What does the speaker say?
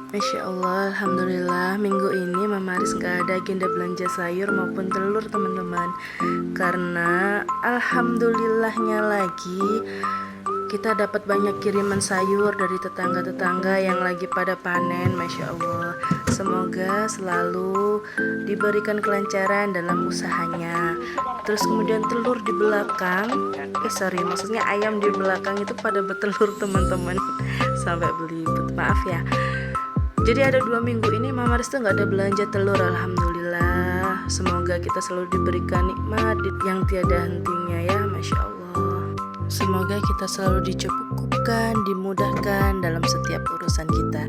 Masya Allah, Alhamdulillah minggu ini Mama Aris gak ada agenda belanja sayur maupun telur teman-teman. Karena Alhamdulillahnya lagi kita dapat banyak kiriman sayur dari tetangga-tetangga yang lagi pada panen. Masya Allah, semoga selalu diberikan kelancaran dalam usahanya. Terus kemudian telur di belakang, maksudnya ayam di belakang itu pada bertelur teman-teman. Sampai belibet, maaf ya. Jadi ada 2 minggu ini Mama Aris tuh gak ada belanja telur. Alhamdulillah, semoga kita selalu diberikan nikmat yang tiada hentinya ya. Masya Allah, semoga kita selalu dicukupkan, dimudahkan dalam setiap urusan kita.